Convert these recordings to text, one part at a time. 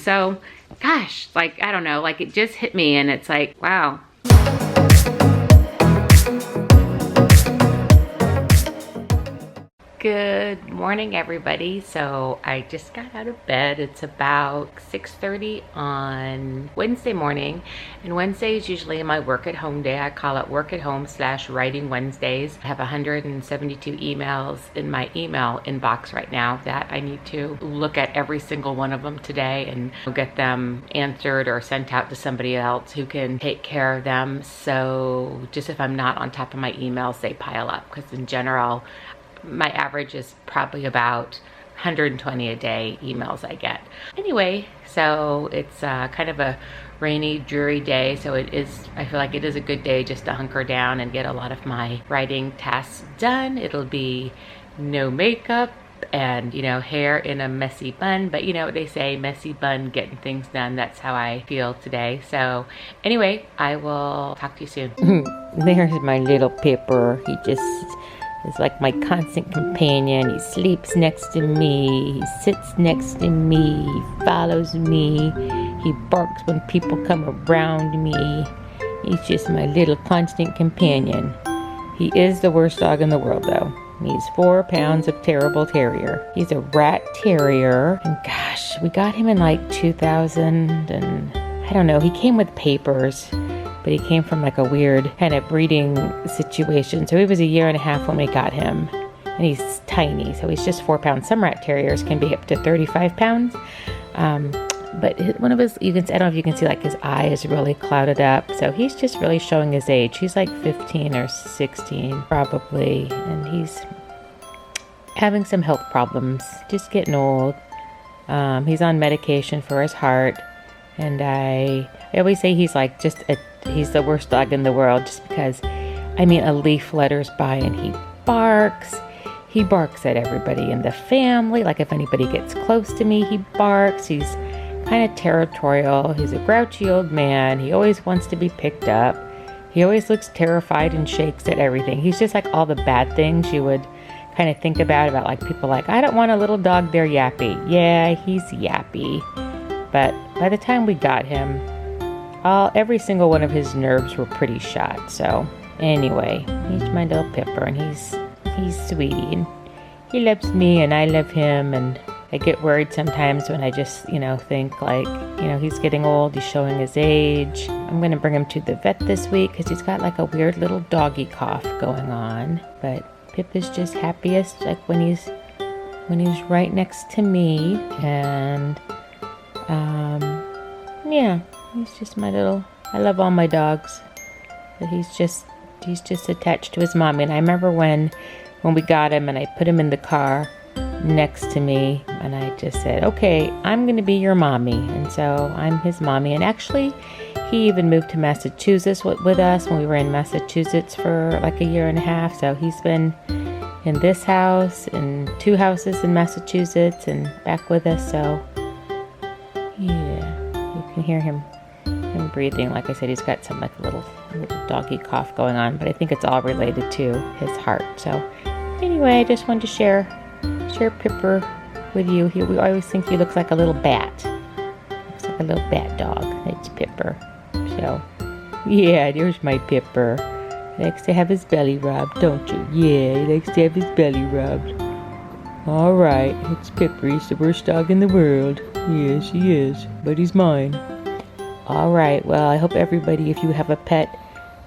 So, gosh, like, I don't know, like it just hit me and it's like, wow. Good morning, everybody. So I just got out of bed. It's about 6:30 on Wednesday morning, and Wednesday is usually my work at home day. I call it work at home / writing Wednesdays. I have 172 emails in my email inbox right now that I need to look at every single one of them today and get them answered or sent out to somebody else who can take care of them. So just if I'm not on top of my emails, they pile up, because in general, my average is probably about 120 a day emails I get. Anyway, so it's kind of a rainy, dreary day, so I feel like it is a good day just to hunker down and get a lot of my writing tasks done. It'll be no makeup and, you know, hair in a messy bun, but you know what they say, messy bun, getting things done. That's how I feel today. So anyway, I will talk to you soon. There's my little Pipper. He just is like my constant companion. He sleeps next to me, he sits next to me, he follows me, he barks when people come around me. He's just my little constant companion. He is the worst dog in the world though. He's 4 pounds of terrible terrier. He's a rat terrier, and gosh, we got him in like 2000, and I don't know, he came with papers, but he came from like a weird kind of breeding situation. So he was 1.5 years when we got him, and he's tiny, so he's just 4 pounds. Some rat terriers can be up to 35 pounds. But one of his, I don't know if you can see, like his eye is really clouded up. So he's just really showing his age. He's like 15 or 16 probably, and he's having some health problems, just getting old. He's on medication for his heart, and I always say he's like he's the worst dog in the world, just because, I mean, a leaf flutters by and he barks. He barks at everybody in the family. Like if anybody gets close to me, he barks. He's kind of territorial. He's a grouchy old man. He always wants to be picked up. He always looks terrified and shakes at everything. He's just like all the bad things you would kind of think about like people like, I don't want a little dog, they're yappy. Yeah, he's yappy. But by the time we got him, every single one of his nerves were pretty shot. So anyway, he's my little Pipper, and he's sweetie, and he loves me and I love him. And I get worried sometimes when I just, think like, he's getting old, he's showing his age. I'm going to bring him to the vet this week because he's got like a weird little doggy cough going on. But Pip is just happiest like when he's right next to me. And yeah, he's just my little, I love all my dogs, but he's just attached to his mommy. And I remember when we got him and I put him in the car next to me, and I just said, okay, I'm going to be your mommy. And so I'm his mommy. And actually, he even moved to Massachusetts with us when we were in Massachusetts for like 1.5 years. So he's been in this house and 2 houses in Massachusetts and back with us. So yeah, you can hear him breathing. Like I said, he's got some like a little doggy cough going on, but I think it's all related to his heart. So anyway, I just wanted to share Pipper with you. We always think he looks like a little bat. Looks like a little bat dog. That's Pipper. So yeah, there's my Pipper. He likes to have his belly rubbed, don't you? Yeah, he likes to have his belly rubbed. All right, it's Pipper. He's the worst dog in the world. Yes, he is, but he's mine. All right, well, I hope everybody, if you have a pet,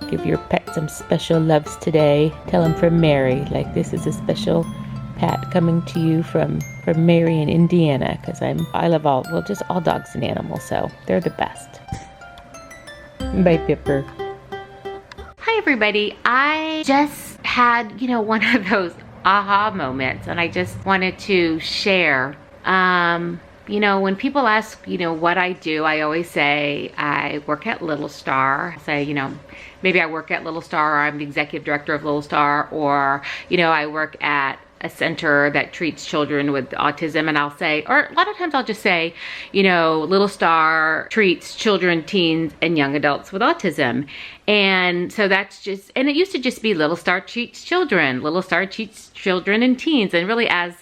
give your pet some special loves today. Tell him from Mary, like this is a special pat coming to you from Mary in Indiana, because I love all dogs and animals, so they're the best. Bye, Pipper. Hi, everybody. I just had, one of those aha moments, and I just wanted to share. When people ask, what I do, I always say I work at Little Star. Say, maybe I work at Little Star, or I'm the executive director of Little Star, or, I work at a center that treats children with autism. And I'll say, or a lot of times I'll just say, Little Star treats children, teens, and young adults with autism. And so that's just, and it used to just be Little Star treats children, Little Star treats children and teens. And really, as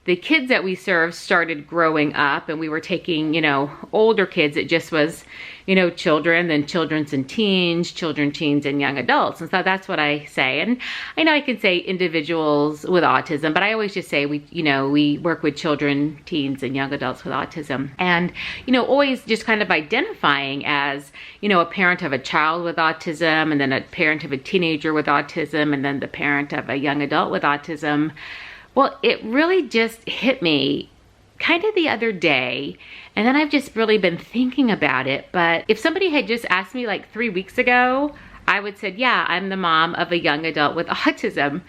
the kids that we served started growing up and we were taking, you know, older kids, it just was, you know, children, then children's and teens, children, teens, and young adults. And so that's what I say. And I know I can say individuals with autism, but I always just say we, you know, we work with children, teens, and young adults with autism. And, you know, always just kind of identifying as, you know, a parent of a child with autism, and then a parent of a teenager with autism, and then the parent of a young adult with autism. Well, it really just hit me kind of the other day, and then I've just really been thinking about it. But if somebody had just asked me like 3 weeks ago, I would say, yeah, I'm the mom of a young adult with autism.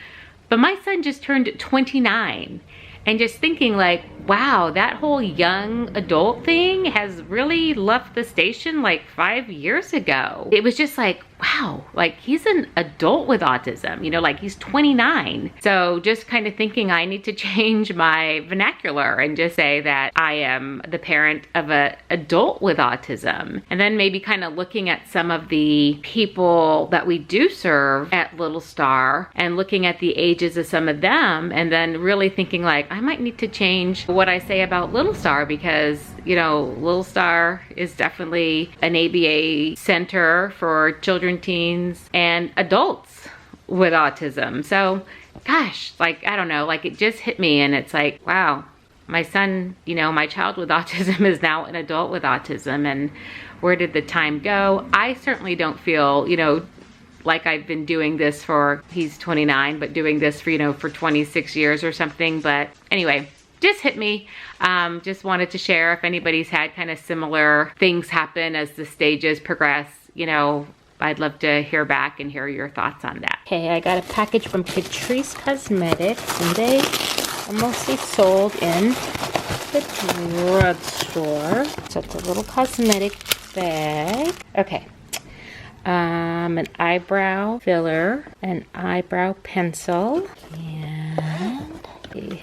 But my son just turned 29, and just thinking like, wow, that whole young adult thing has really left the station like 5 years ago. It was just like, wow, like he's an adult with autism, you know, like he's 29. So just kind of thinking I need to change my vernacular and just say that I am the parent of an adult with autism. And then maybe kind of looking at some of the people that we do serve at Little Star and looking at the ages of some of them, and then really thinking like, I might need to change what I say about Little Star, because, you know, Little Star is definitely an ABA center for children, teens, and adults with autism. So, gosh, like, I don't know, like it just hit me, and it's like, wow, my son, you know, my child with autism is now an adult with autism, and where did the time go? I certainly don't feel, you know, like I've been doing this for, he's 29, but doing this for, you know, for 26 years or something. But anyway, just hit me. Just wanted to share if anybody's had kind of similar things happen as the stages progress, you know, I'd love to hear back and hear your thoughts on that. Okay, I got a package from Catrice Cosmetics, and they are mostly sold in the drugstore. So it's a little cosmetic bag. Okay. An eyebrow filler, an eyebrow pencil, and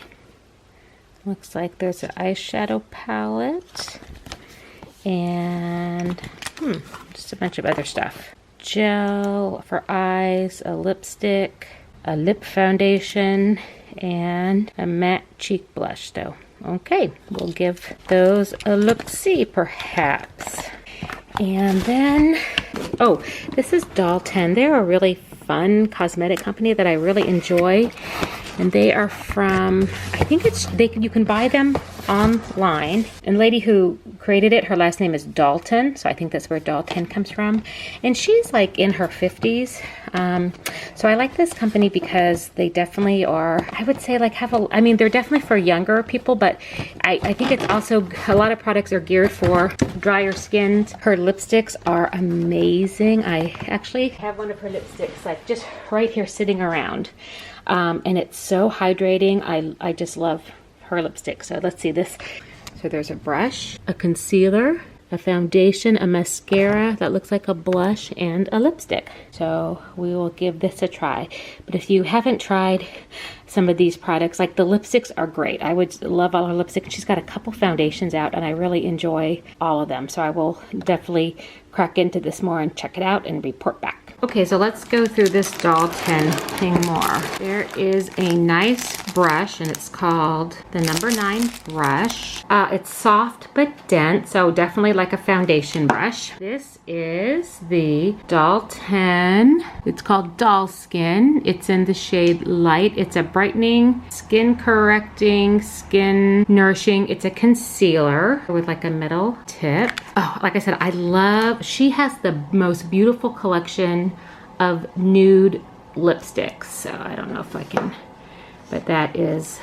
looks like there's an eyeshadow palette, and just a bunch of other stuff. Gel for eyes, a lipstick, a lip foundation, and a matte cheek blush though. Okay, we'll give those a look-see perhaps. And then, oh, this is Dalton. They're a really fun cosmetic company that I really enjoy. And they are from, I think you can buy them online. And the lady who created it, her last name is Dalton. So I think that's where Dalton comes from. And she's like in her 50s. So I like this company because they definitely are, I would say like I mean, they're definitely for younger people, but I think it's also, a lot of products are geared for drier skins. Her lipsticks are amazing. I actually have one of her lipsticks like just right here sitting around. And it's so hydrating. I just love her lipstick. So let's see this. So there's a brush, a concealer, a foundation, a mascara that looks like a blush, and a lipstick. So we will give this a try. But if you haven't tried some of these products, like the lipsticks are great. I would love all her lipstick. She's got a couple foundations out and I really enjoy all of them. So I will definitely crack into this more and check it out and report back. Okay, so let's go through this Dalton thing more. There is a nice brush, and it's called the number 9 brush. It's soft but dense, so definitely like a foundation brush. This is the Dalton. It's called Doll Skin. It's in the shade Light. It's a brightening, skin correcting, skin nourishing. It's a concealer with like a metal tip. Oh, like I said, she has the most beautiful collection of nude lipsticks. So I don't know if I can, but that is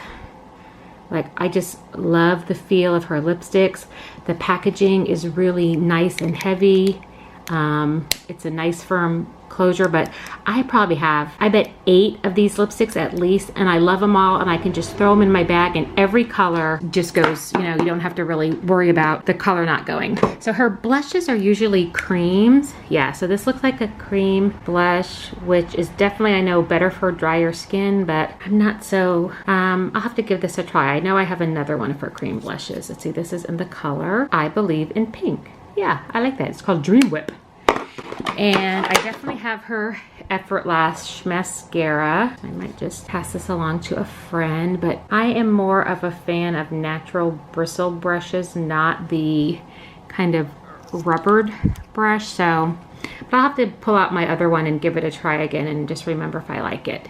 like, I just love the feel of her lipsticks. The packaging is really nice and heavy. It's a nice firm closure, but I probably have, I bet 8 of these lipsticks at least, and I love them all, and I can just throw them in my bag, and every color just goes, you know, you don't have to really worry about the color not going. So her blushes are usually creams. Yeah, so this looks like a cream blush, which is definitely, I know, better for drier skin, but I'm not so, I'll have to give this a try. I know I have another one of her cream blushes. Let's see, this is in the color, I Believe in Pink. Yeah, I like that. It's called Dream Whip. And I definitely have her Effort Lash mascara. I might just pass this along to a friend, but I am more of a fan of natural bristle brushes, not the kind of rubbered brush. So, but I'll have to pull out my other one and give it a try again and just remember if I like it.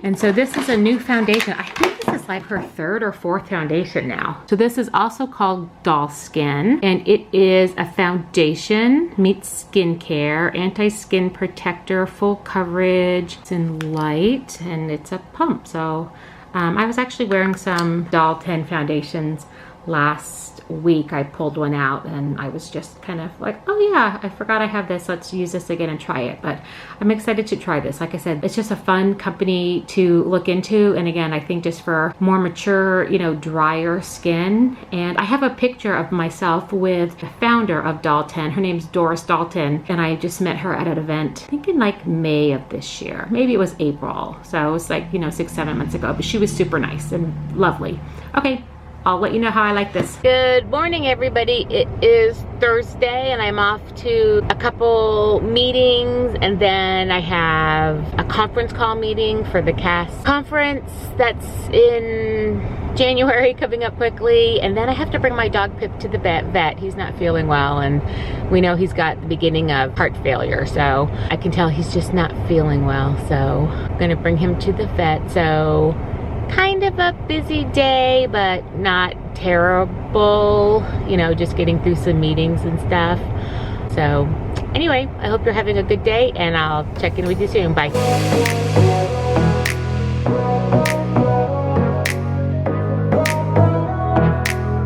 And so this is a new foundation. I think this is like her third or fourth foundation now. So this is also called Doll Skin, and it is a foundation meets skincare, anti-skin protector, full coverage. It's in light and it's a pump. So I was actually wearing some Doll 10 foundations last week. I pulled one out and I was just kind of like, oh yeah, I forgot I have this. Let's use this again and try it. But I'm excited to try this. Like I said, it's just a fun company to look into. And again, I think just for more mature, you know, drier skin. And I have a picture of myself with the founder of Doll 10. Her name's Doris Dalton. And I just met her at an event, I think in like May of this year. Maybe it was April. So it was like, you know, 6-7 months ago. But she was super nice and lovely. Okay. I'll let you know how I like this. Good morning, everybody. It is Thursday and I'm off to a couple meetings, and then I have a conference call meeting for the CAST conference that's in January coming up quickly, and then I have to bring my dog Pip to the vet. He's not feeling well, and we know he's got the beginning of heart failure, so I can tell he's just not feeling well. So I'm gonna bring him to the vet. So kind of a busy day, but not terrible, you know, just getting through some meetings and stuff. So anyway, I hope you're having a good day, and I'll check in with you soon. Bye.